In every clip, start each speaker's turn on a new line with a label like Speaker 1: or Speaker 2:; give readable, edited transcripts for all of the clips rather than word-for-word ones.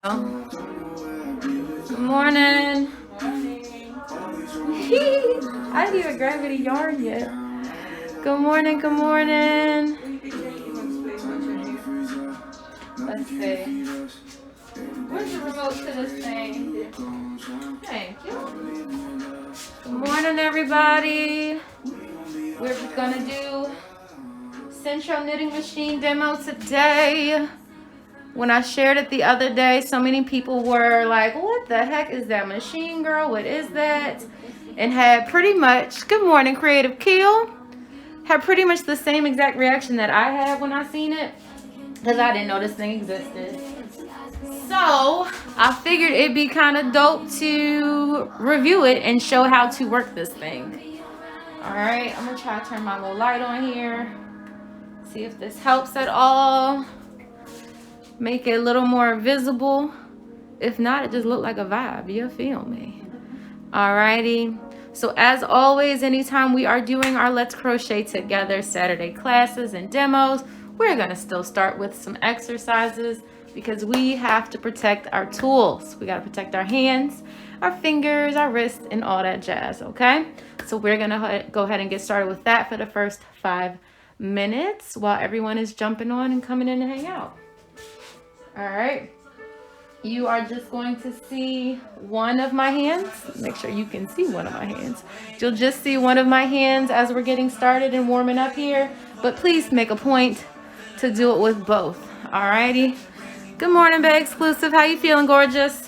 Speaker 1: Good morning. I didn't even grab any yarn yet. Good morning, good morning. Let's see. Where's the remote to this thing? Thank you. Good morning, everybody. We're gonna do SENTRO knitting machine demo today. When I shared it the other day, so many people were like, what the heck is that machine, girl? What is that? And had pretty much, good morning, Creative Keel, had pretty much the same exact reaction that I had when I seen it, because I didn't know this thing existed. So I figured it'd be kind of dope to review it and show how to work this thing. All right, I'm gonna try to turn my little light on here, see if this helps at all. Make it a little more visible. If not, it just looked like a vibe. You feel me? Alrighty. So as always, anytime we are doing our Let's Crochet Together Saturday classes and demos, we're gonna still start with some exercises because we have to protect our tools. We gotta protect our hands, our fingers, our wrists, and all that jazz, okay? So we're gonna go ahead and get started with that for the first 5 minutes while everyone is jumping on and coming in to hang out. All right, you are just going to see one of my hands. Make sure you can see one of my hands. You'll just see one of my hands as we're getting started and warming up here, but please make a point to do it with both. All righty. Good morning, Bay Exclusive. How you feeling, gorgeous?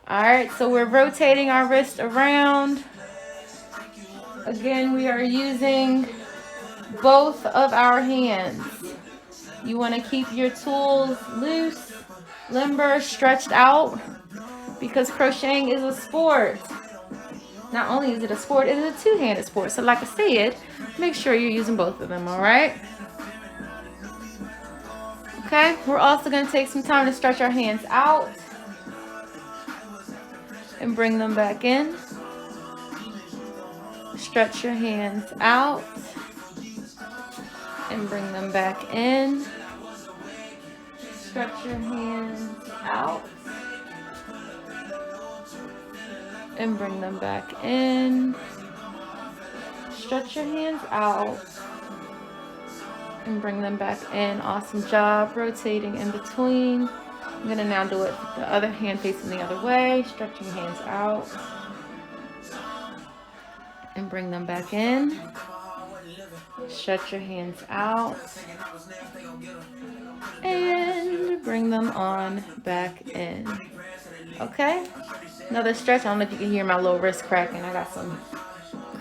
Speaker 1: All right, so we're rotating our wrist around. Again, we are using both of our hands. You want to keep your tools loose, limber, stretched out, because crocheting is a sport. Not only is it a sport, it is a two-handed sport. So like I said, make sure you're using both of them, all right? Okay, we're also going to take some time to stretch our hands out and bring them back in. Stretch your hands out and bring them back in. Stretch your hands out and bring them back in. Stretch your hands out and bring them back in. Awesome job rotating in between. I'm going to now do it with the other hand facing the other way. Stretch your hands out and bring them back in. Stretch your hands out and bring them on back in. Okay, another stretch. I don't know if you can hear my little wrist cracking. I got some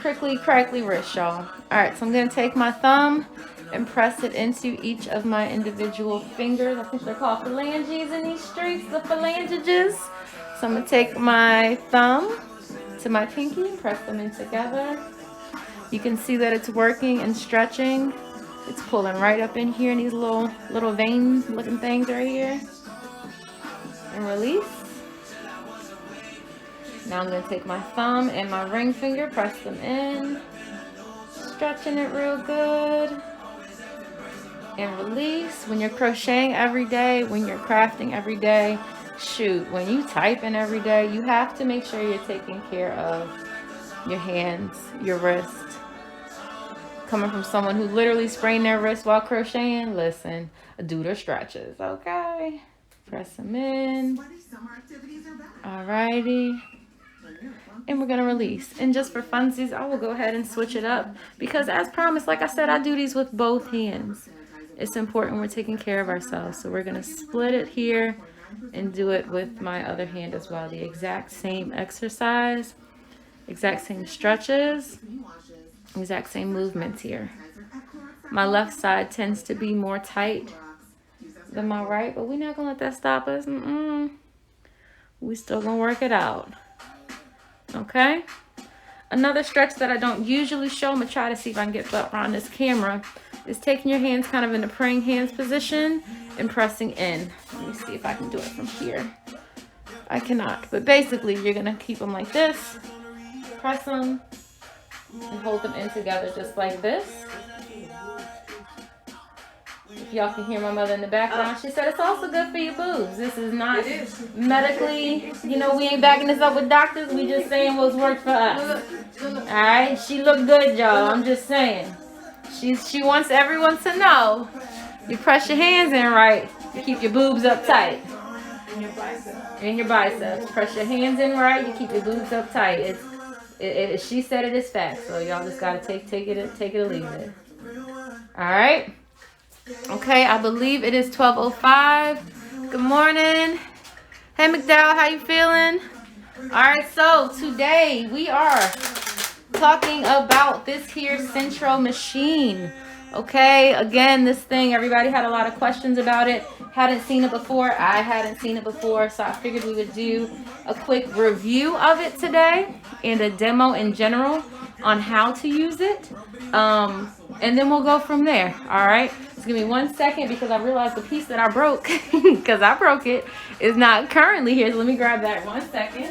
Speaker 1: crickly crackly wrist, y'all. All right, so I'm going to take my thumb and press it into each of my individual fingers. I think they're called phalanges in these streets, the phalanges. So I'm going to take my thumb to my pinky and press them in together. You can see that it's working and stretching. It's pulling right up in here in these little vein looking things right here. And release. Now I'm going to take my thumb and my ring finger, press them in. Stretching it real good. And release. When you're crocheting every day, when you're crafting every day, shoot, when you typing every day, you have to make sure you're taking care of your hands, your wrist. Coming from someone who literally sprained their wrist while crocheting, listen, do their stretches, okay? Press them in. Alrighty. And we're gonna release. And just for funsies, I will go ahead and switch it up because as promised, like I said, I do these with both hands. It's important we're taking care of ourselves. So we're gonna split it here and do it with my other hand as well. The exact same exercise, exact same stretches, exact same movements here. My left side tends to be more tight than my right, but we're not gonna let that stop us. We still gonna work it out. Okay? Another stretch that I don't usually show, I'm gonna try to see if I can get up on this camera, is taking your hands kind of in the praying hands position and pressing in. Let me see if I can do it from here. I cannot, but basically you're gonna keep them like this, press them, and hold them in together just like this. If y'all can hear my mother in the background. She said it's also good for your boobs. This is not medically, you know, we ain't backing this up with doctors. We just saying what's worked for us. Alright, she looked good, y'all. I'm just saying. She wants everyone to know. You press your hands in right, you keep your boobs up tight. And your biceps. Press your hands in right, you keep your boobs up tight. She said it is fact, so y'all just gotta take it or leave it. Alright. Okay, I believe it is 12:05. Good morning. Hey McDowell, how you feeling? Alright, so today we are talking about this here SENTRO machine. Okay, again, this thing, everybody had a lot of questions about it. Hadn't seen it before. I hadn't seen it before, so I figured we would do a quick review of it today and a demo in general on how to use it. And then we'll go from there. All right, just give me 1 second because I realized the piece that I broke, because I broke it, is not currently here. So let me grab that 1 second.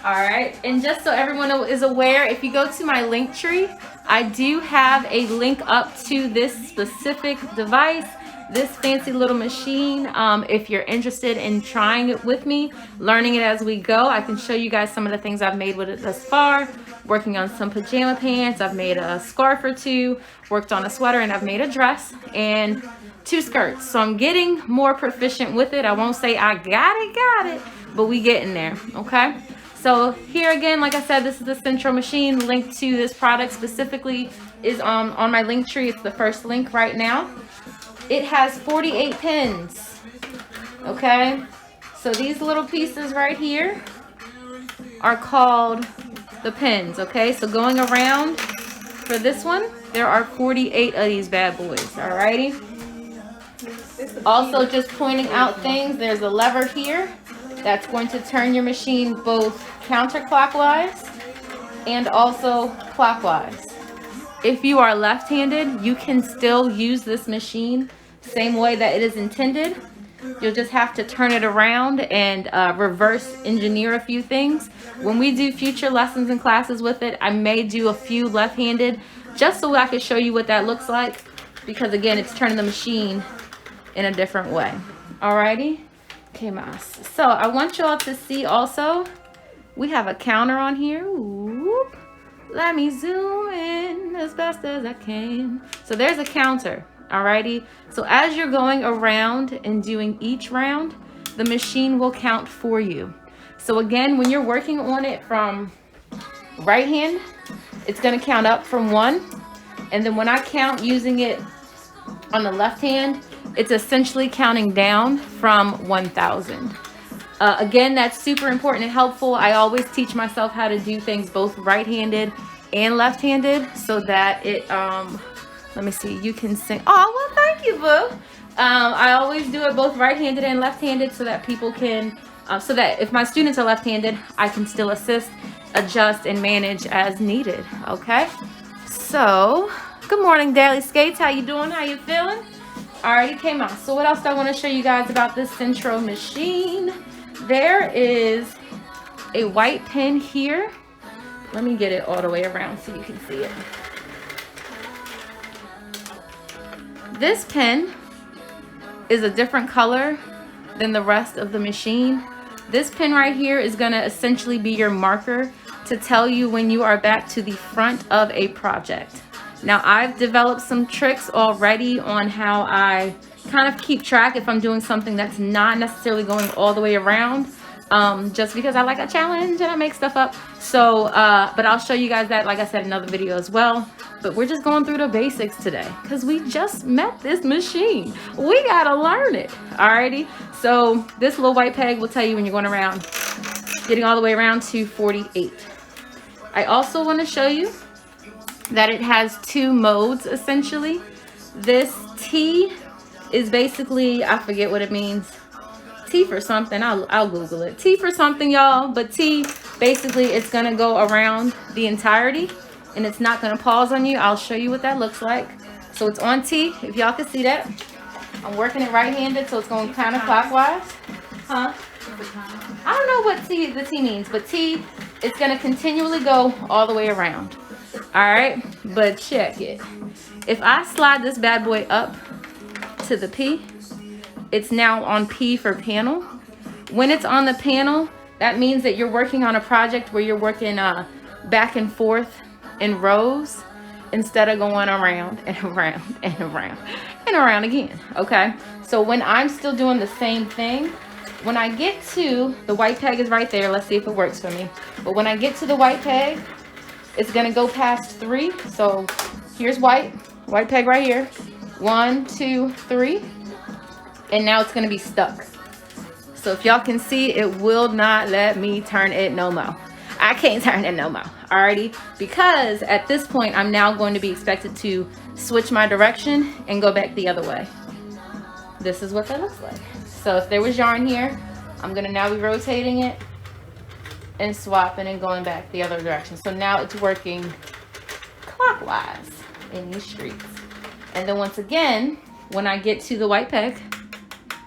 Speaker 1: All right, and just so everyone is aware, if you go to my link tree, I do have a link up to this specific device, this fancy little machine. If you're interested in trying it with me, learning it as we go, I can show you guys some of the things I've made with it thus far. Working on some pajama pants, I've made a scarf or two, worked on a sweater, and I've made a dress and 2 skirts. So I'm getting more proficient with it. I won't say I got it, but we getting there, okay? So here again, like I said, this is the SENTRO machine. The link to this product specifically is on my link tree. It's the first link right now. It has 48 pins, okay? So these little pieces right here are called the pins, okay? So going around for this one, there are 48 of these bad boys, alrighty? Also, just pointing out things, there's a lever here that's going to turn your machine both counterclockwise and also clockwise. If you are left-handed, you can still use this machine same way that it is intended. You'll just have to turn it around and reverse engineer a few things. When we do future lessons and classes with it, I may do a few left-handed just so I can show you what that looks like, because again, it's turning the machine in a different way. Alrighty? Okay, Mas. So I want y'all to see also, we have a counter on here. Whoop. Let me zoom in as best as I can. So there's a counter, alrighty? So as you're going around and doing each round, the machine will count for you. So again, when you're working on it from right hand, it's gonna count up from 1. And then when I count using it on the left hand, it's essentially counting down from 1,000. Again, that's super important and helpful. I always teach myself how to do things both right-handed and left-handed so that it, let me see, you can sing. Oh, well, thank you, boo. I always do it both right-handed and left-handed so that people can, so that if my students are left-handed, I can still assist, adjust, and manage as needed, okay? So, good morning, Daily Skates. How you doing? How you feeling? Alrighty, came out. So what else do I want to show you guys about this SENTRO machine? There is a white pin here. Let me get it all the way around so you can see it. This pin is a different color than the rest of the machine. This pin right here is going to essentially be your marker to tell you when you are back to the front of a project. Now, I've developed some tricks already on how I kind of keep track if I'm doing something that's not necessarily going all the way around, just because I like a challenge and I make stuff up. So, but I'll show you guys that, like I said, in another video as well. But we're just going through the basics today because we just met this machine. We got to learn it. Alrighty. So this little white peg will tell you when you're going around, getting all the way around to 48. I also want to show you that it has 2 modes essentially. This T is basically, I forget what it means. T for something, I'll Google it. T for something, y'all, but T, basically it's gonna go around the entirety and it's not gonna pause on you. I'll show you what that looks like. So it's on T, if y'all can see that. I'm working it right-handed, so it's going counterclockwise. Huh? I don't know what the T means, but T, it's gonna continually go all the way around. All right, but check it. If I slide this bad boy up to the P, it's now on P for panel. When it's on the panel, that means that you're working on a project where you're working back and forth in rows instead of going around and around and around and around again, okay? So when I'm still doing the same thing, when I get to, the white peg is right there, let's see if it works for me. But when I get to the white peg, it's gonna go past 3. So here's white peg right here. 1, 2, 3. And now it's gonna be stuck. So if y'all can see, it will not let me turn it no more. I can't turn it no more, alrighty? Because at this point, I'm now going to be expected to switch my direction and go back the other way. This is what that looks like. So if there was yarn here, I'm gonna now be rotating it and swapping and going back the other direction. So now it's working clockwise in these streets. And then once again, when I get to the white peg,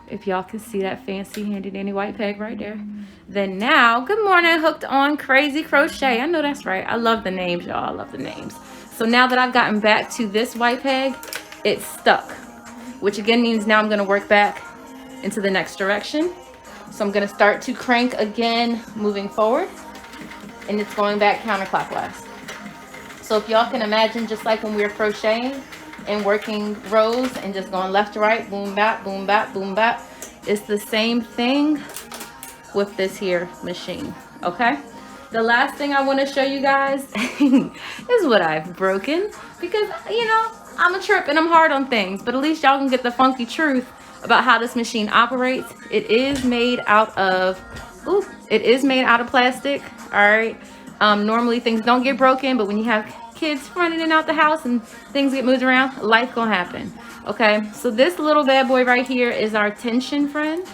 Speaker 1: if y'all can see that fancy handy dandy white peg right there, then now, good morning, Hooked on Crazy Crochet. I know that's right. I love the names, y'all. I love the names. So now that I've gotten back to this white peg, it's stuck, which again means now I'm gonna work back into the next direction. So I'm gonna start to crank again, moving forward, and it's going back counterclockwise. So if y'all can imagine, just like when we were crocheting and working rows and just going left to right, boom, bap, boom, bap, boom, bap, it's the same thing with this here machine, okay? The last thing I wanna show you guys is what I've broken, because, you know, I'm a trip and I'm hard on things, but at least y'all can get the funky truth about how this machine operates. It is made out of, plastic, all right? Normally things don't get broken, but when you have kids running in and out the house and things get moved around, life gonna happen, okay? So this little bad boy right here is our tension friend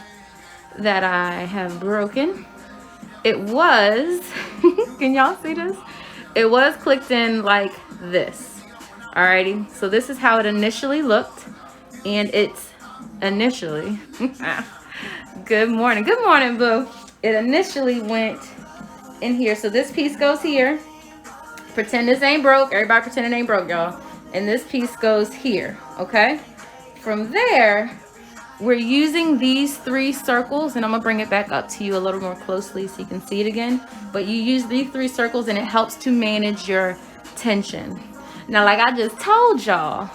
Speaker 1: that I have broken. It was, can y'all see this? It was clicked in like this, alrighty? So this is how it initially looked, and it's initially, good morning, boo. It initially went in here. So this piece goes here. Pretend this ain't broke. Everybody pretend it ain't broke, y'all. And this piece goes here, okay? From there, we're using these 3 circles, and I'm gonna bring it back up to you a little more closely so you can see it again. But you use these 3 circles and it helps to manage your tension. Now, like I just told y'all,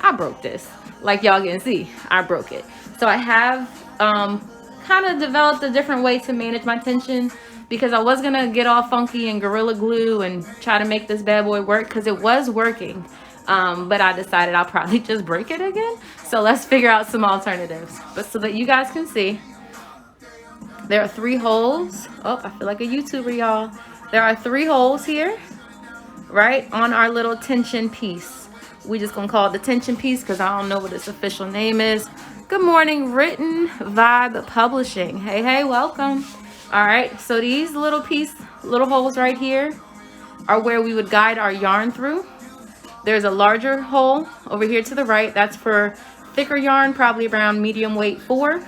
Speaker 1: I broke this. Like y'all can see, I broke it. So I have kind of developed a different way to manage my tension, because I was gonna get all funky and Gorilla Glue and try to make this bad boy work, because it was working. But I decided I'll probably just break it again. So let's figure out some alternatives. But so that you guys can see, there are 3 holes. Oh, I feel like a YouTuber, y'all. There are 3 holes here, right, on our little tension piece. We just gonna call it the tension piece because I don't know what its official name is. Good morning, Written Vibe Publishing. Hey, hey, welcome. All right, so these little holes right here are where we would guide our yarn through. There's a larger hole over here to the right. That's for thicker yarn, probably around medium weight 4.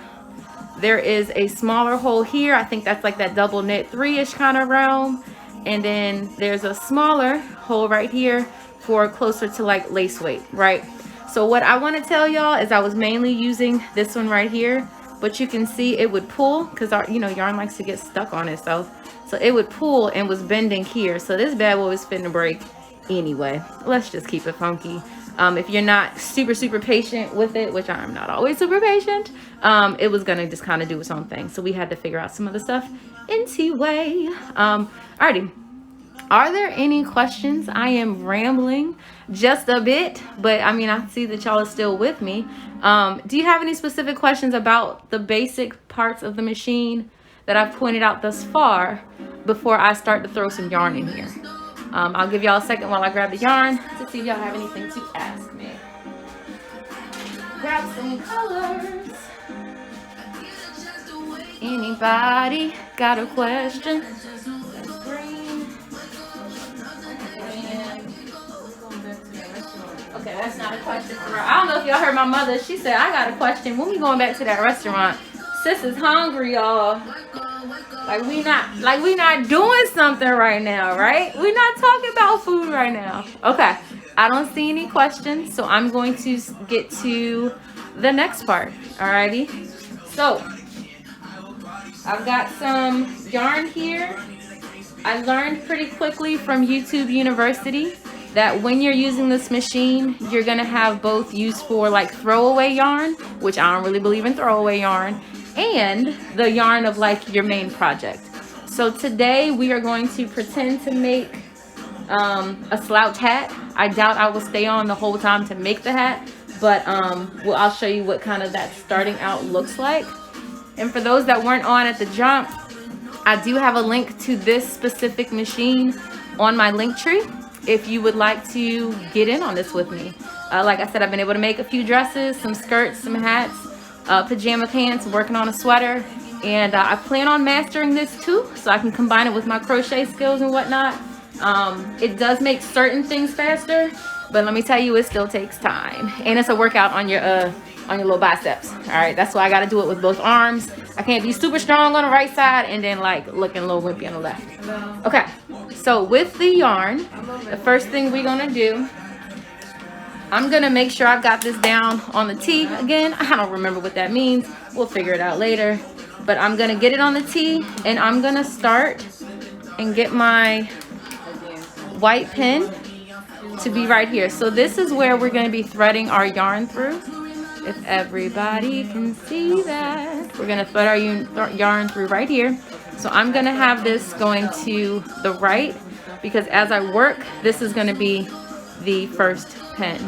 Speaker 1: There is a smaller hole here. I think that's like that double knit 3-ish kind of realm. And then there's a smaller hole right here for closer to like lace weight, right? So what I want to tell y'all is I was mainly using this one right here, but you can see it would pull because yarn likes to get stuck on itself. So it would pull and was bending here. So this bad boy was finna break anyway. Let's just keep it funky. If you're not super patient with it, which I'm not always super patient, it was gonna just kind of do its own thing. So we had to figure out some other stuff anyway. Alrighty. Are there any questions? I am rambling just a bit, but I mean, I see that y'all are still with me. Do you have any specific questions about the basic parts of the machine that I've pointed out thus far before I start to throw some yarn in here? I'll give y'all a second while I grab the yarn to see if y'all have anything to ask me. Grab some colors. Anybody got a question? That's green. Okay, that's not a question for her. I don't know if y'all heard my mother. She said, I got a question. When we going back to that restaurant? Sis is hungry, y'all. Like we not doing something right now, right? We're not talking about food right now. Okay, I don't see any questions, so I'm going to get to the next part. Alrighty, so I've got some yarn here. I learned pretty quickly from YouTube University that when you're using this machine, you're gonna have both use for like throwaway yarn, which I don't really believe in throwaway yarn, and the yarn of like your main project. So today we are going to pretend to make a slouch hat. I doubt I will stay on the whole time to make the hat, but well, I'll show you what kind of that starting out looks like. And for those that weren't on at the jump, I do have a link to this specific machine on my link tree if you would like to get in on this with me. Like I said, I've been able to make a few dresses, some skirts, some hats, pajama pants, working on a sweater, and I plan on mastering this too, so I can combine it with my crochet skills and whatnot. It does make certain things faster, but let me tell you, it still takes time, and it's a workout on your little biceps. All right, that's why I got to do it with both arms. I can't be super strong on the right side and then like looking a little wimpy on the left. Okay, so with the yarn, the first thing we're gonna do, I'm gonna make sure I've got this down on the T again. I don't remember what that means. We'll figure it out later. But I'm gonna get it on the T, and I'm gonna start and get my white pin to be right here. So this is where we're gonna be threading our yarn through. If everybody can see that, we're gonna thread our yarn through right here. So I'm gonna have this going to the right, because as I work, this is gonna be the first pin.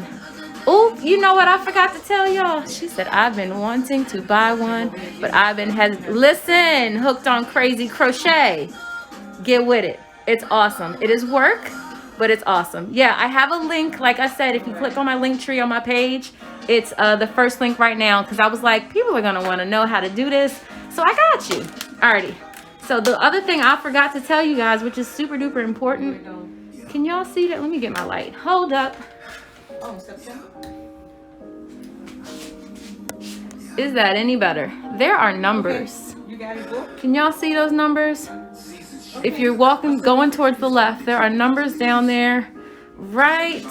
Speaker 1: Oh, you know what I forgot to tell y'all? She said, I've been wanting to buy one, but I've been listen, hooked on crazy crochet. Get with it. It's awesome. It is work, but it's awesome. Yeah, I have a link. Like I said, if you click on my link tree on my page, it's the first link right now, because I was like, people are going to want to know how to do this. So I got you. Alrighty. So the other thing I forgot to tell you guys, which is super duper important. Can y'all see that? Let me get my light. Hold up. Is that any better? There are numbers. Can y'all see those numbers? If you're going towards the left, there are numbers down there, right?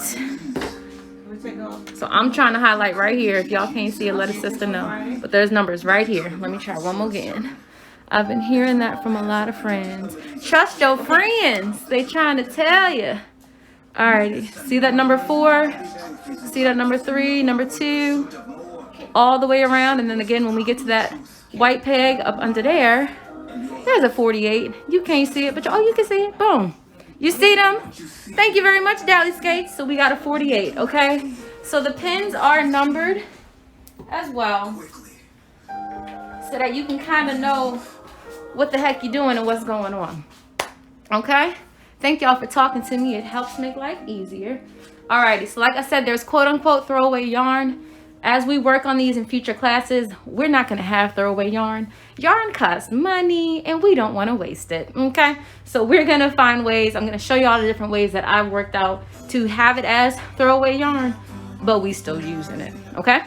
Speaker 1: So I'm trying to highlight right here. If y'all can't see it, let a sister know. But there's numbers right here. Let me try one more again. I've been hearing that from a lot of friends. Trust your friends. They trying to tell you. Alrighty. See that number 4? See that number 3, number 2? All the way around. And then again, when we get to that white peg up under there, there's a 48. You can't see it, but oh, you can see it. Boom. You see them? Thank you very much, Dally Skates. So we got a 48, okay? So the pins are numbered as well, so that you can kind of know what the heck you're doing and what's going on. Okay? Thank y'all for talking to me. It helps make life easier. Alrighty, so like I said, there's quote-unquote throwaway yarn. As we work on these in future classes, we're not going to have throwaway yarn. Yarn costs money, and we don't want to waste it, okay? So we're going to find ways. I'm going to show you all the different ways that I've worked out to have it as throwaway yarn, but we still using it, okay?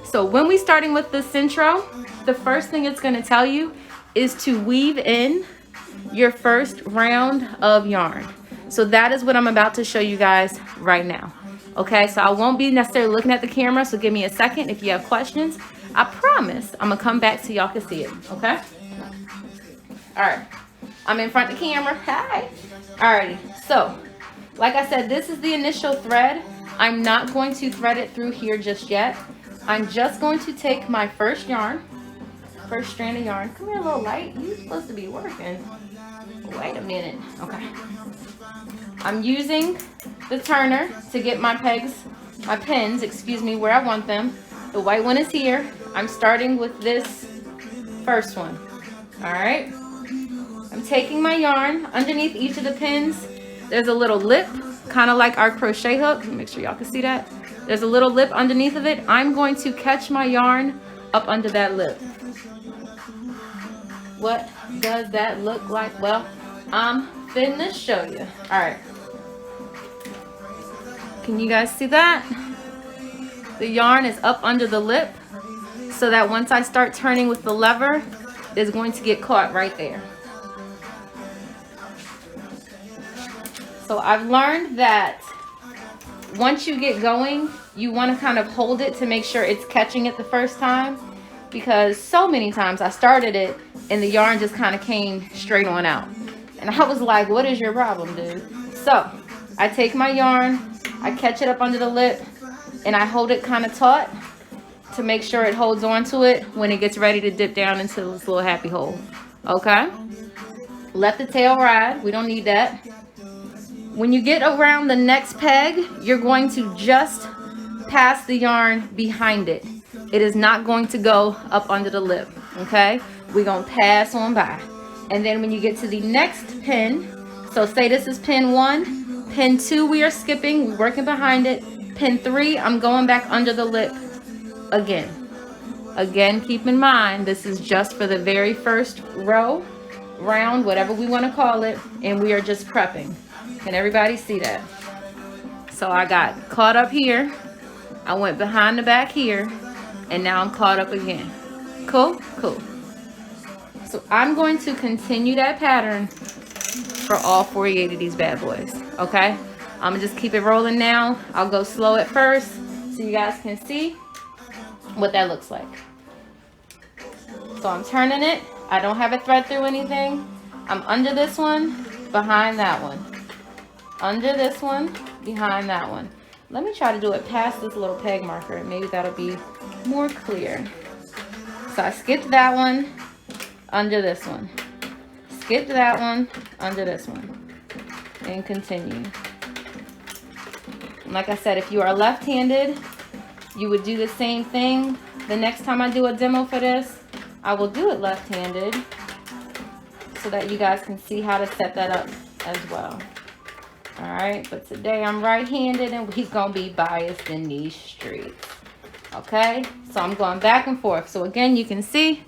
Speaker 1: So when we starting with the SENTRO, the first thing it's going to tell you is to weave in your first round of yarn. So that is what I'm about to show you guys right now. Okay, so I won't be necessarily looking at the camera, so give me a second if you have questions. I promise I'm gonna come back so y'all can see it, okay? All right, I'm in front of the camera. Hi. Alrighty, so like I said, this is the initial thread. I'm not going to thread it through here just yet. I'm just going to take my first yarn, first strand of yarn. Come here, little light. You're supposed to be working. Wait a minute. Okay. I'm using the turner to get my pins, excuse me, where I want them. The white one is here. I'm starting with this first one. All right. I'm taking my yarn. Underneath each of the pins, there's a little lip, kind of like our crochet hook. Make sure y'all can see that. There's a little lip underneath of it. I'm going to catch my yarn up under that lip. What does that look like? Well, I'm finna show you. All right. Can you guys see that? The yarn is up under the lip, so that once I start turning with the lever, is going to get caught right there. So I've learned that once you get going, you want to kind of hold it to make sure it's catching it the first time, because so many times I started it and the yarn just kind of came straight on out. And I was like, what is your problem, dude? So I take my yarn, I catch it up under the lip, and I hold it kind of taut to make sure it holds on to it when it gets ready to dip down into this little happy hole. Okay? Let the tail ride. We don't need that. When you get around the next peg, you're going to just pass the yarn behind it. It is not going to go up under the lip. Okay? We're going to pass on by. And then when you get to the next pin, so say this is pin 1, pin 2 we are skipping, we're working behind it. Pin 3, I'm going back under the lip again. Again, keep in mind, this is just for the very first row, round, whatever we want to call it, and we are just prepping. Can everybody see that? So I got caught up here, I went behind the back here, and now I'm caught up again. Cool? Cool. So I'm going to continue that pattern for all 48 of these bad boys, okay? I'm gonna just keep it rolling now. I'll go slow at first so you guys can see what that looks like. So I'm turning it. I don't have it thread through anything. I'm under this one, behind that one. Under this one, behind that one. Let me try to do it past this little peg marker, and maybe that'll be more clear. So I skipped that one, under this one. Skipped that one, under this one. And continue. Like I said, if you are left-handed, you would do the same thing. The next time I do a demo for this, I will do it left-handed so that you guys can see how to set that up as well. All right, but today I'm right-handed and we're gonna be biased in these streets. Okay, so I'm going back and forth. So again, you can see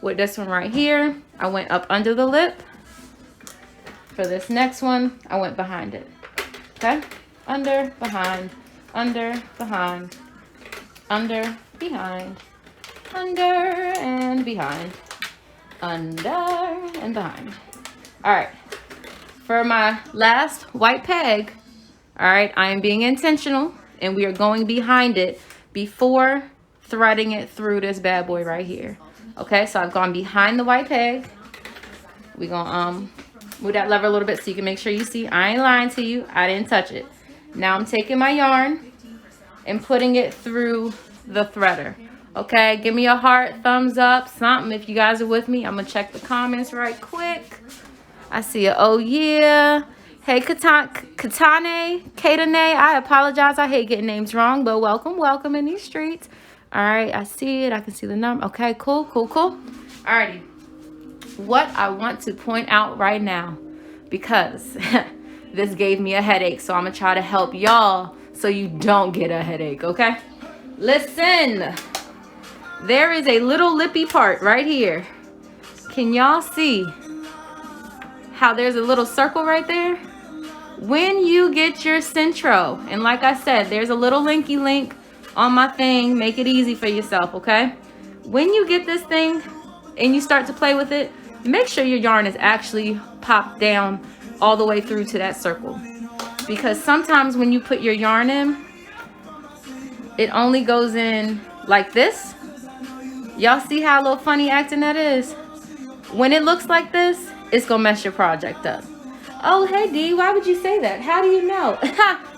Speaker 1: with this one right here, I went up under the lip. For this next one, I went behind it. Okay, under, behind, under, behind, under, behind, under, and behind, under, and behind. All right, for my last white peg, all right, I am being intentional, and we are going behind it before threading it through this bad boy right here. Okay, so I've gone behind the white peg. We're gonna move that lever a little bit so you can make sure you see. I ain't lying to you, I didn't touch it. Now I'm taking my yarn and putting it through the threader. Okay, give me a heart, thumbs up, something if you guys are with me. I'm gonna check the comments right quick. I see a oh yeah. Hey Katane, I apologize, I hate getting names wrong, but welcome in these streets. All right, I see it, I can see the number. Okay, cool. Alrighty, what I want to point out right now, because this gave me a headache, so I'm gonna try to help y'all so you don't get a headache, okay? Listen, there is a little lippy part right here. Can y'all see how there's a little circle right there? When you get your SENTRO, and like I said, there's a little linky link on my thing, make it easy for yourself, okay? When you get this thing and you start to play with it, make sure your yarn is actually popped down all the way through to that circle, because sometimes when you put your yarn in, it only goes in like this. Y'all see how little funny acting that is? When it looks like this, it's gonna mess your project up. Oh, hey D, why would you say that? How do you know?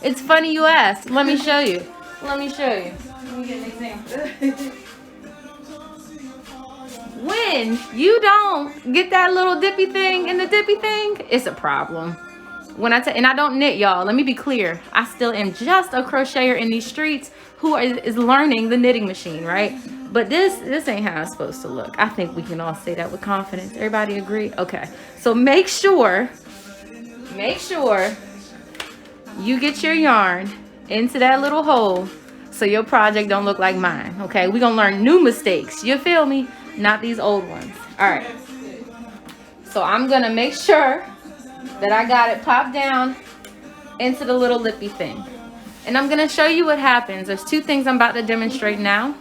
Speaker 1: It's funny you asked. Let me show you. Let me get an example. When you don't get that little dippy thing in the dippy thing, it's a problem. When and I don't knit, y'all. Let me be clear. I still am just a crocheter in these streets who is learning the knitting machine, right? But this ain't how it's supposed to look. I think we can all say that with confidence. Everybody agree? Okay. So make sure you get your yarn into that little hole so your project don't look like mine. Okay, we're gonna learn new mistakes, you feel me? Not these old ones. All right, so I'm gonna make sure that I got it popped down into the little lippy thing, and I'm gonna show you what happens. There's two things I'm about to demonstrate now.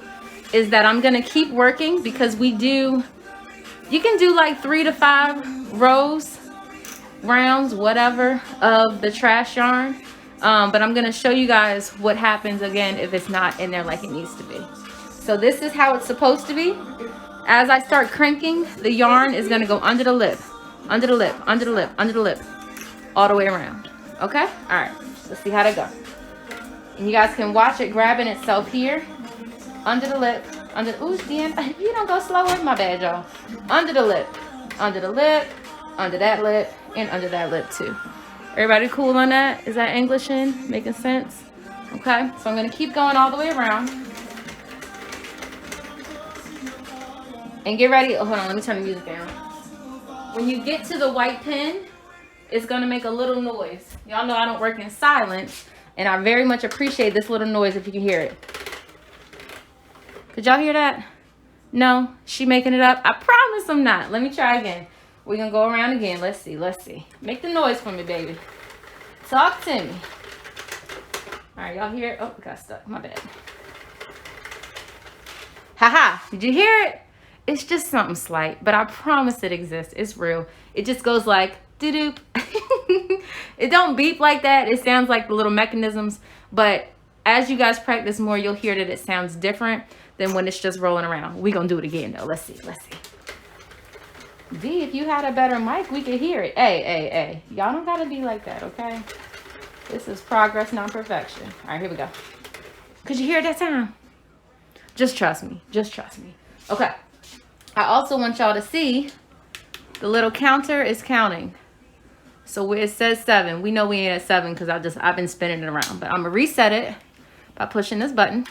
Speaker 1: Is that I'm gonna keep working, because we do You can do like 3 to 5 rounds, whatever, of the trash yarn. But I'm gonna show you guys what happens again if it's not in there like it needs to be. So this is how it's supposed to be. As I start cranking, the yarn is gonna go under the lip, under the lip, under the lip, under the lip, all the way around. Okay? All right, let's see how that goes. And you guys can watch it grabbing itself here, under the lip, under, ooh, Deanna, if you don't go slower, my bad, y'all. Under the lip, under the lip, under that lip, and under that lip too. Everybody cool on that? Is that Englishing? Making sense? Okay, so I'm gonna keep going all the way around. And get ready, oh, hold on, let me turn the music down. When you get to the white pin, it's gonna make a little noise. Y'all know I don't work in silence, and I very much appreciate this little noise if you can hear it. Could y'all hear that? No? She making it up? I promise I'm not. Let me try again. We're gonna go around again. Let's see, let's see. Make the noise for me, baby. Talk to me. All right, y'all hear it? Oh, it got stuck, my bad. Haha, did you hear it? It's just something slight, but I promise it exists. It's real. It just goes like, doo-doop. It don't beep like that. It sounds like the little mechanisms, but as you guys practice more, you'll hear that it sounds different than when it's just rolling around. We gonna do it again though. Let's see, let's see. D, if you had a better mic, we could hear it. Hey. Y'all don't gotta be like that, okay? This is progress, not perfection. All right, here we go. Could you hear it that time? Just trust me, just trust me. Okay, I also want y'all to see the little counter is counting. So where it says 7, we know we ain't at 7 because I've been spinning it around. But I'm gonna reset it by pushing this button.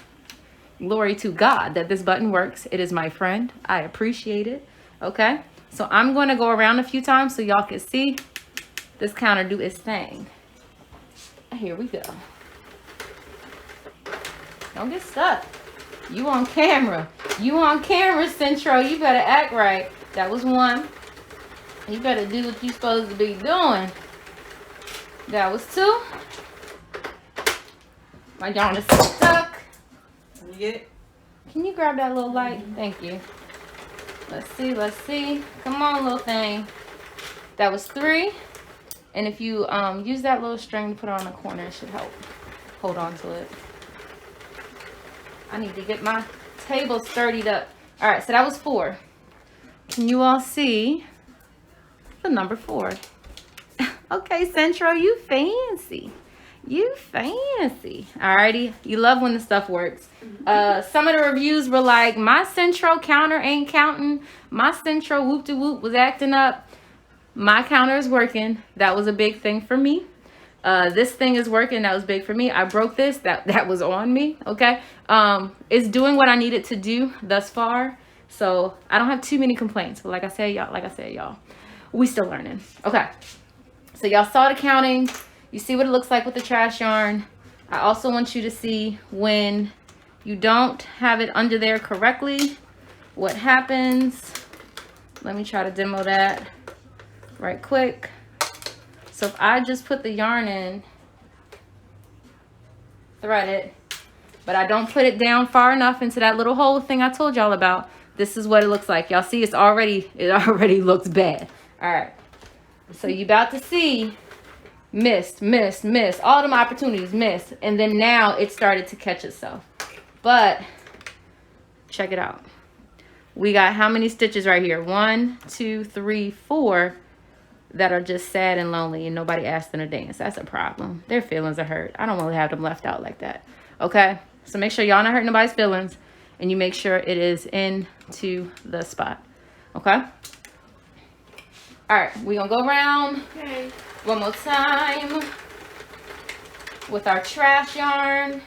Speaker 1: Glory to God that this button works. It is my friend. I appreciate it. Okay, so I'm going to go around a few times so y'all can see this counter do its thing. Here we go. Don't get stuck. You on camera. You on camera, Centro. You better act right. That was 1. You better do what you're supposed to be doing. That was 2. My yarn is stuck.
Speaker 2: You get it?
Speaker 1: Can you grab that little light? Thank you. Let's see, let's see. Come on, little thing. That was 3. And if you use that little string to put it on the corner, it should help hold on to it. I need to get my table sturdied up. All right, so that was 4. Can you all see the number 4? Okay, Centro, you fancy. You fancy. Alrighty, you love when the stuff works. Some of the reviews were like, my Centro counter ain't counting. My Centro whoop-de-whoop was acting up. My counter is working. That was a big thing for me. This thing is working. That was big for me. I broke this. That was on me. Okay. It's doing what I needed to do thus far. So I don't have too many complaints. But like I said, y'all, we still learning. Okay. So y'all saw the counting. You see what it looks like with the trash yarn. I also want you to see when you don't have it under there correctly, what happens. Let me try to demo that right quick. So if I just put the yarn in, thread it, but I don't put it down far enough into that little hole thing I told y'all about, this is what it looks like. Y'all see it already looks bad. All right. So you about to see missed, all them opportunities missed. And then now it started to catch itself. But check it out. We got how many stitches right here? 1, 2, 3, 4 that are just sad and lonely and nobody asked them to dance. That's a problem. Their feelings are hurt. I don't want to have them left out like that. Okay? So make sure y'all not hurting nobody's feelings and you make sure it is into the spot. Okay? All right, we're going to go around one more time with our trash yarn.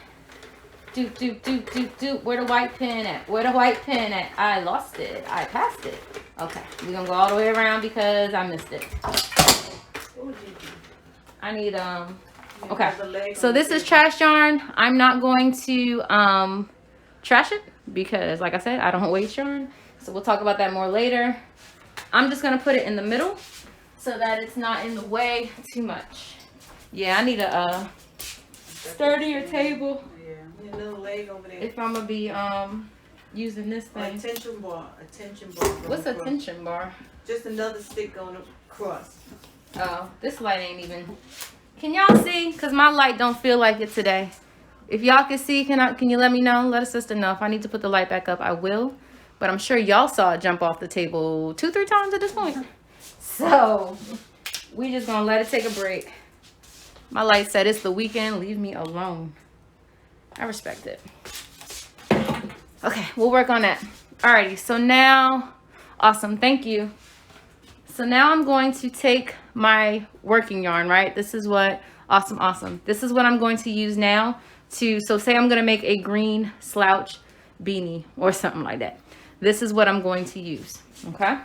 Speaker 1: Doop. Where the white pin at? Where the white pin at? I lost it. I passed it. Okay, we're going to go all the way around because I missed it. I need, okay. So this is trash yarn. I'm not going to trash it because, like I said, I don't waste yarn. So we'll talk about that more later. I'm just going to put it in the middle so that it's not in the way too much. Yeah, I need a sturdier table.
Speaker 2: Yeah, a little leg over there.
Speaker 1: If I'm going to be using this thing.
Speaker 2: Attention bar. Attention bar.
Speaker 1: What's a tension bar?
Speaker 2: Just another stick on the cross.
Speaker 1: Oh, this light ain't even. Can y'all see? Because my light don't feel like it today. If y'all can see, can you let me know? Let a sister know. If I need to put the light back up, I will. But I'm sure y'all saw it jump off the table 2-3 times at this point. So we just gonna let it take a break. My light said it's the weekend. Leave me alone. I respect it. Okay, we'll work on that. Alrighty, so now, awesome, thank you. So now I'm going to take my working yarn, right? This is what, awesome. This is what I'm going to use now so say I'm gonna make a green slouch beanie or something like that. This is what I'm going to use, okay?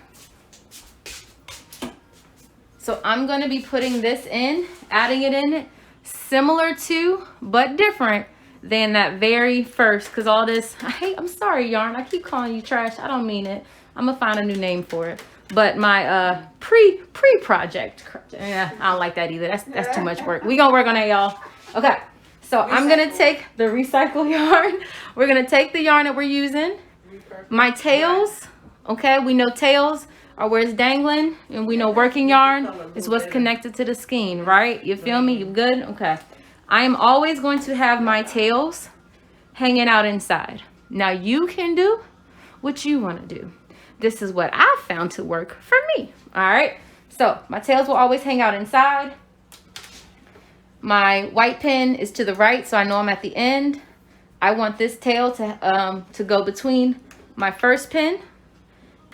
Speaker 1: So I'm gonna be putting this in, adding it in, similar to, but different than that very first, because all this, I'm sorry, yarn, I keep calling you trash. I don't mean it. I'm gonna find a new name for it. But my pre-project, yeah, I don't like that either. That's too much work. We gonna work on that, y'all. Okay, so I'm gonna take the recycle yarn. We're gonna take the yarn that we're using. My tails, okay, we know tails are where it's dangling, and we know working yarn is what's connected to the skein, right? You feel me? You good? Okay. I am always going to have my tails hanging out inside. Now you can do what you want to do. This is what I found to work for me. All right. So my tails will always hang out inside. My white pin is to the right, so I know I'm at the end. I want this tail to go between my first pin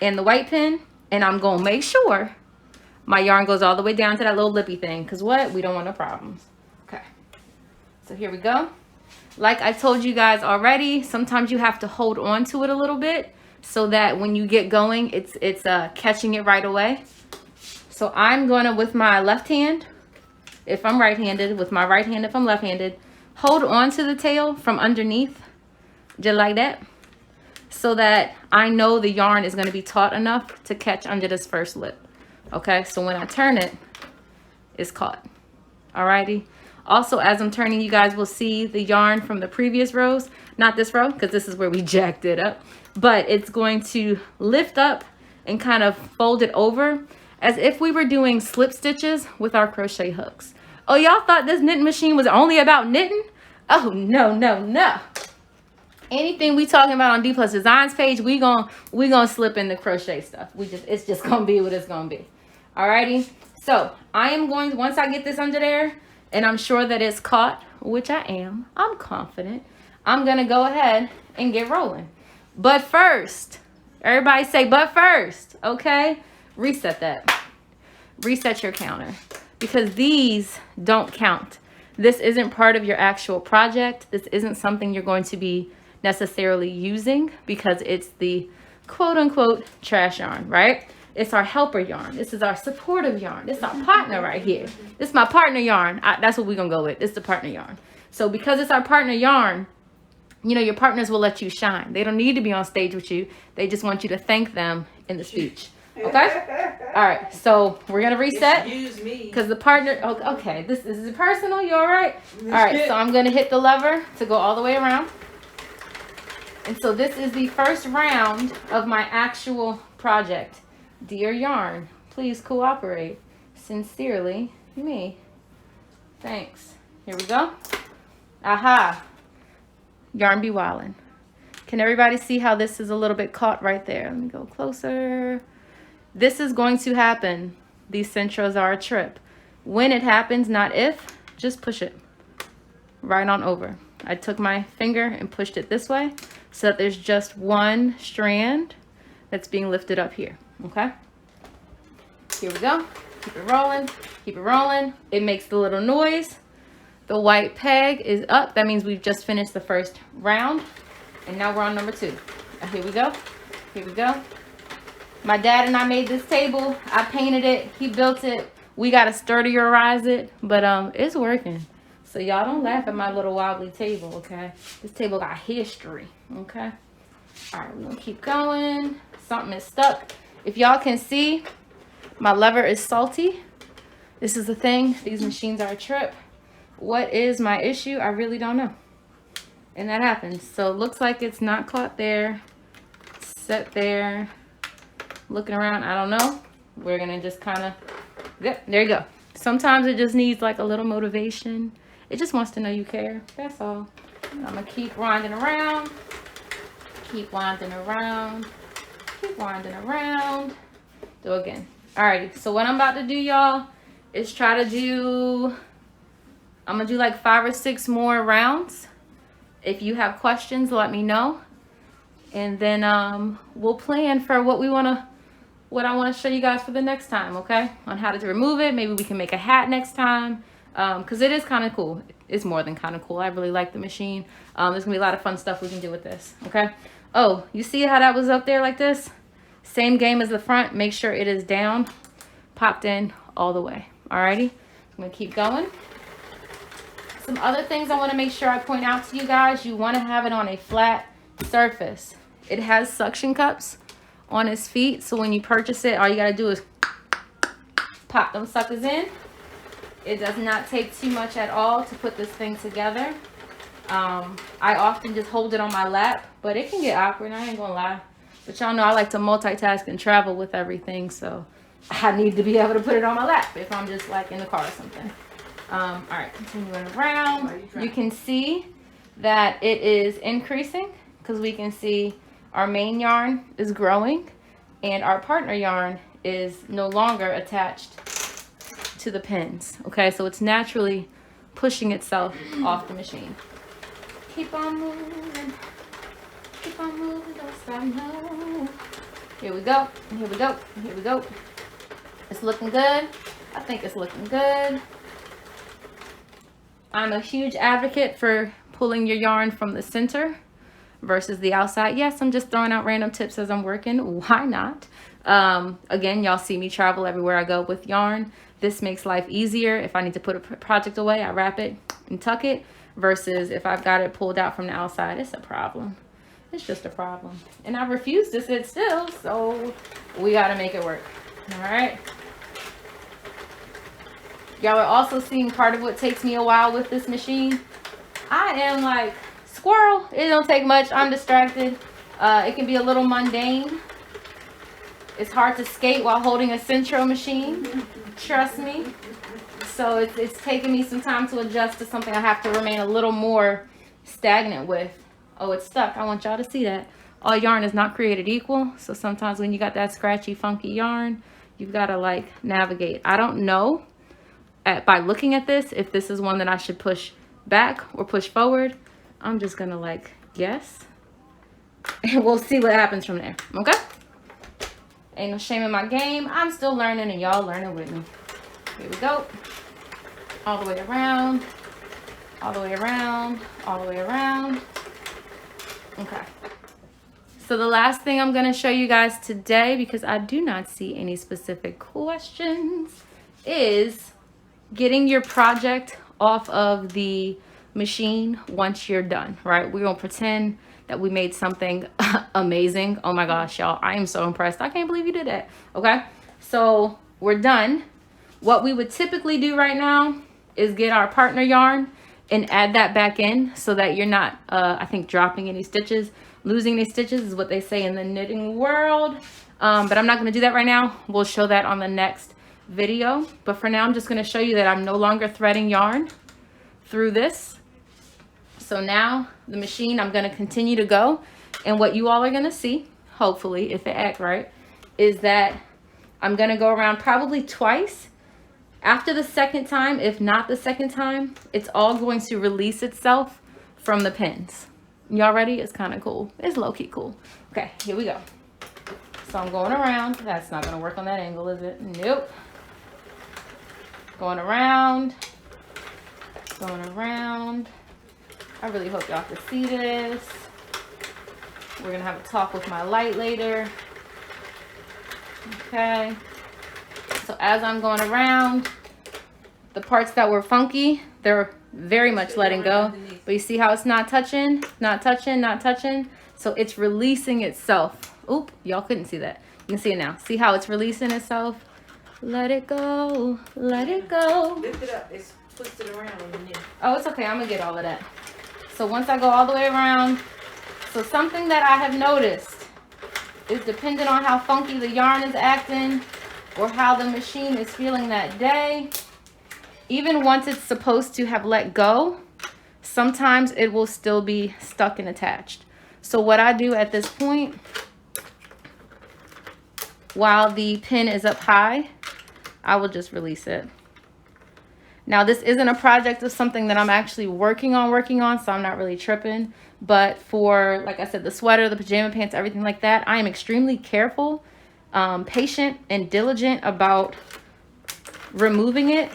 Speaker 1: and the white pin, and I'm gonna make sure my yarn goes all the way down to that little lippy thing, because what? We don't want no problems. Okay. So here we go. Like I told you guys already, sometimes you have to hold on to it a little bit so that when you get going, it's catching it right away. So I'm gonna, with my left hand, if I'm right-handed, with my right hand if I'm left-handed, hold on to the tail from underneath, just like that, so that I know the yarn is gonna be taut enough to catch under this first lip. Okay, so when I turn it, it's caught. Alrighty. Also, as I'm turning, you guys will see the yarn from the previous rows, not this row, because this is where we jacked it up, but it's going to lift up and kind of fold it over as if we were doing slip stitches with our crochet hooks. Oh, y'all thought this knitting machine was only about knitting? Oh, no. Anything we talking about on DeeplusDesigns page, we gonna slip in the crochet stuff. It's just gonna be what it's gonna be. Alrighty. So I am going, once I get this under there, and I'm sure that it's caught, which I am, I'm confident, I'm gonna go ahead and get rolling. But first, everybody say, but first, okay? Reset that. Reset your counter, because these don't count. This isn't part of your actual project. This isn't something you're going to be necessarily using because it's the quote unquote trash yarn, right? It's our helper yarn. This is our supportive yarn. This is our partner right here. This is my partner yarn. That's what we're gonna go with. It's the partner yarn. So because it's our partner yarn, you know, your partners will let you shine. They don't need to be on stage with you. They just want you to thank them in the speech. Okay? All right, so we're gonna reset because the partner, okay, this is personal. You all right? All right, so I'm gonna hit the lever to go all the way around. And so this is the first round of my actual project. Dear yarn, please cooperate. Sincerely, me. Thanks. Here we go. Aha. Yarn be wildin'. Can everybody see how this is a little bit caught right there? Let me go closer. This is going to happen. These centros are a trip. When it happens, not if, just push it right on over. I took my finger and pushed it this way so that there's just one strand that's being lifted up here. Okay, here we go. Keep it rolling, keep it rolling. It makes the little noise. The white peg is up. That means we've just finished the first round, and now we're on number 2. Here we go, here we go. My dad and I made this table. I painted it, he built it. We got to sturdierize it, but it's working. So y'all don't laugh at my little wobbly table, okay? This table got history, okay? All right, we're gonna keep going. Something is stuck. If y'all can see, my lever is salty. This is the thing. These machines are a trip. What is my issue? I really don't know. And that happens. So it looks like it's not caught there. sit there looking around. I don't know. We're gonna just kind of, yep, there you go. Sometimes it just needs like a little motivation. It just wants to know you care. That's all. I'm gonna keep winding around. Keep winding around. Keep winding around. Do again. Alrighty, so what I'm about to do, y'all, is try to do, I'm gonna do like 5 or 6 more rounds. If you have questions, let me know. And then we'll plan for what I want to show you guys for the next time, okay? On how to remove it. Maybe we can make a hat next time. Because it is kind of cool. It's more than kind of cool. I really like the machine. There's gonna be a lot of fun stuff we can do with this, okay? Oh, you see how that was up there like this? Same game as the front. Make sure it is down, popped in all the way. Alrighty, I'm gonna keep going. Some other things I want to make sure I point out to you guys. You want to have it on a flat surface. It has suction cups on its feet, so when you purchase it, all you gotta do is pop them suckers in. It does not take too much at all to put this thing together. I often just hold it on my lap, but it can get awkward, I ain't gonna lie. But y'all know I like to multitask and travel with everything, so I need to be able to put it on my lap if I'm just like in the car or something. All right, continuing around. You can see that it is increasing because we can see our main yarn is growing and our partner yarn is no longer attached to the pins. Okay, so it's naturally pushing itself off the machine. Keep on moving. Keep on moving, don't stop, no. Here we go, here we go, here we go. It's looking good. I think it's looking good. I'm a huge advocate for pulling your yarn from the center versus the outside. Yes, I'm just throwing out random tips as I'm working. Why not? Again, y'all see me travel everywhere I go with yarn. This makes life easier. If I need to put a project away, I wrap it and tuck it, versus if I've got it pulled out from the outside, it's a problem. It's just a problem. And I refuse to sit still, so we gotta make it work. All right. Y'all are also seeing part of what takes me a while with this machine. I am like squirrel. It don't take much. I'm distracted. It can be a little mundane. It's hard to skate while holding a SENTRO machine. Trust me. So it's taking me some time to adjust to something I have to remain a little more stagnant with. Oh, it's stuck. I want y'all to see that. All yarn is not created equal. So sometimes when you got that scratchy, funky yarn, you've got to like navigate. I don't know by looking at this if this is one that I should push back or push forward. I'm just going to like guess. And we'll see what happens from there. Okay? Ain't no shame in my game. I'm still learning and y'all learning with me. Here we go. All the way around. All the way around. All the way around. Okay. So the last thing I'm going to show you guys today, because I do not see any specific questions, is getting your project off of the machine once you're done, right? We're going to pretend that we made something amazing. Oh my gosh, y'all, I am so impressed. I can't believe you did that. Okay, so we're done. What we would typically do right now is get our partner yarn and add that back in so that you're not, I think, dropping any stitches. Losing any stitches is what they say in the knitting world. But I'm not going to do that right now. We'll show that on the next video. But for now, I'm just going to show you that I'm no longer threading yarn through this. So now the machine, I'm going to continue to go. And what you all are going to see, hopefully, if it acts right, is that I'm going to go around probably twice. After the second time, if not the second time, it's all going to release itself from the pins. Y'all ready? It's kind of cool. It's low-key cool. Okay, here we go. So I'm going around. That's not going to work on that angle, is it? Nope. Going around. Going around. I really hope y'all can see this. We're going to have a talk with my light later. Okay. So as I'm going around, the parts that were funky, they're very much letting go. But you see how it's not touching, not touching, not touching? So it's releasing itself. Oop, y'all couldn't see that. You can see it now. See how it's releasing itself? Let it go, let it go.
Speaker 2: Lift it up, it's pushed it around on the knee.
Speaker 1: Oh, it's okay, I'm gonna get all of that. So once I go all the way around, so something that I have noticed is dependent on how funky the yarn is acting or how the machine is feeling that day. Even once it's supposed to have let go, sometimes it will still be stuck and attached. So what I do at this point, while the pin is up high, I will just release it. Now, this isn't a project of something that I'm actually working on, so I'm not really tripping. But for, like I said, the sweater, the pajama pants, everything like that, I am extremely careful, patient, and diligent about removing it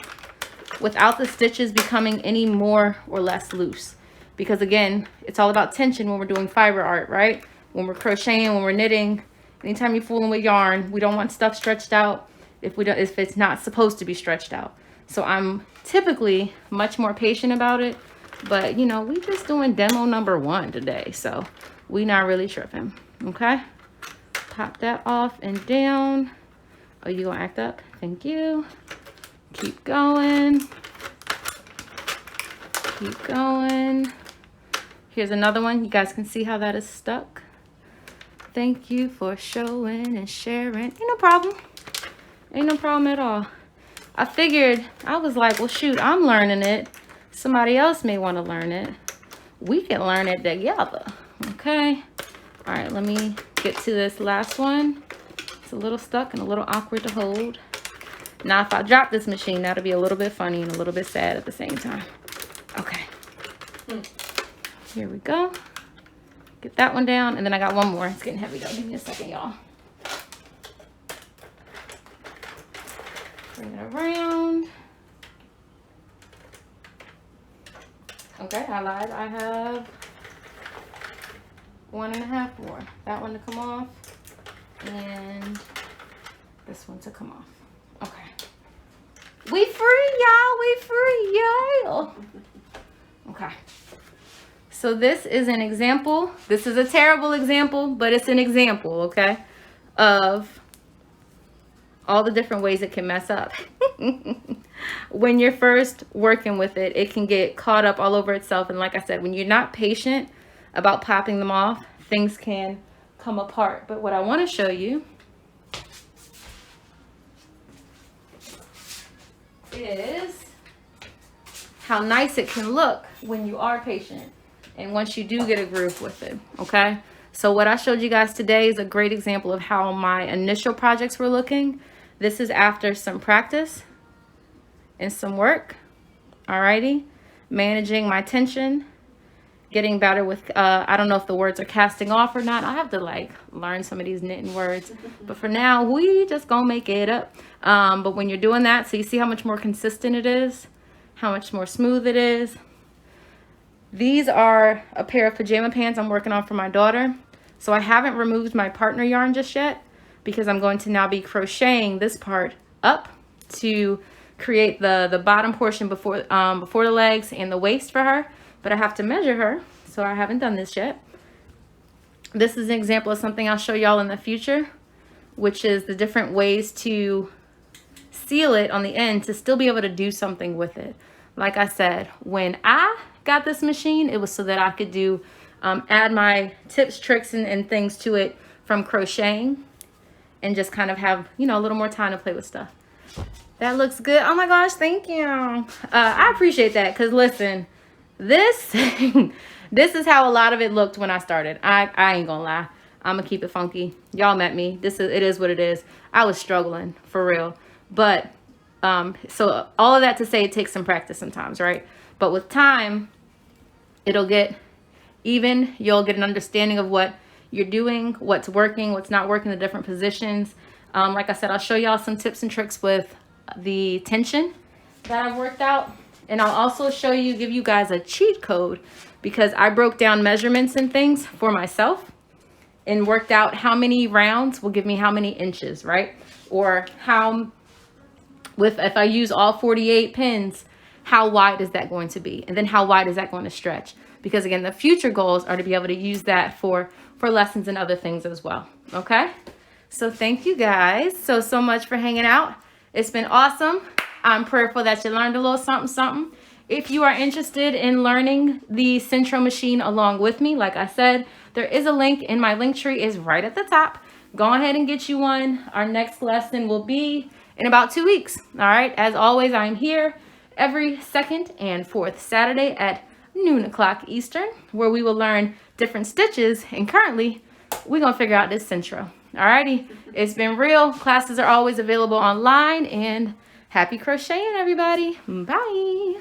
Speaker 1: without the stitches becoming any more or less loose. Because again, it's all about tension when we're doing fiber art, right? When we're crocheting, when we're knitting, anytime you're fooling with yarn, we don't want stuff stretched out if it's not supposed to be stretched out. So I'm typically much more patient about it, but you know, we just doing demo number 1 today, so we not really tripping. Okay, pop that off and down. Oh, you gonna act up? Thank you. Keep going. Keep going. Here's another one. You guys can see how that is stuck. Thank you for showing and sharing. Ain't no problem. Ain't no problem at all. I figured, I was like, well, shoot, I'm learning it. Somebody else may want to learn it. We can learn it together. Okay. All right, let me get to this last one. It's a little stuck and a little awkward to hold. Now, if I drop this machine, that'll be a little bit funny and a little bit sad at the same time. Okay. Here we go. Get that one down, and then I got one more. It's getting heavy though. Give me a second, y'all. Bring it around. Okay, I lied. I have 1.5 more. That one to come off, and this one to come off. Okay. We free, y'all. We free, y'all. Okay. So this is an example. This is a terrible example, but it's an example, okay, of all the different ways it can mess up. When you're first working with it, it can get caught up all over itself. And like I said, when you're not patient about popping them off, things can come apart. But what I want to show you is how nice it can look when you are patient and once you do get a groove with it. Okay, so what I showed you guys today is a great example of how my initial projects were looking. This is after some practice and some work. Alrighty, managing my tension, getting better with I don't know if the words are casting off or not. I have to like learn some of these knitting words, but for now we just gonna make it up. But when you're doing that, so you see how much more consistent it is, how much more smooth it is. These are a pair of pajama pants I'm working on for my daughter. So I haven't removed my partner yarn just yet because I'm going to now be crocheting this part up to create the bottom portion before the legs and the waist for her. But I have to measure her, so I haven't done this yet. This is an example of something I'll show y'all in the future, which is the different ways to seal it on the end to still be able to do something with it. Like I said, when I got this machine, it was so that I could do add my tips, tricks, and things to it from crocheting and just kind of have, you know, a little more time to play with stuff. That looks good. Oh my gosh, thank you. I appreciate that, because listen, this this is how a lot of it looked when I started. I ain't gonna lie. I'm gonna keep it funky. Y'all met me. It is what it is. I was struggling for real. But so all of that to say, it takes some practice sometimes, right? But with time, it'll get even. You'll get an understanding of what you're doing, what's working, what's not working, the different positions. Like I said, I'll show y'all some tips and tricks with the tension that I've worked out. And I'll also show you, give you guys a cheat code, because I broke down measurements and things for myself and worked out how many rounds will give me how many inches, right? Or how, if I use all 48 pins, how wide is that going to be? And then how wide is that going to stretch? Because again, the future goals are to be able to use that for lessons and other things as well. Okay. So thank you guys so much for hanging out. It's been awesome. I'm prayerful that you learned a little something. If you are interested in learning the SENTRO machine along with me, like I said, there is a link in my link tree, is right at the top. go ahead and get you one. Our next lesson will be in about 2 weeks. All right. As always, I'm here every second and fourth Saturday at noon o'clock Eastern, where we will learn different stitches. And currently, we're going to figure out this SENTRO. Alrighty, it's been real. Classes are always available online, and happy crocheting, everybody. Bye.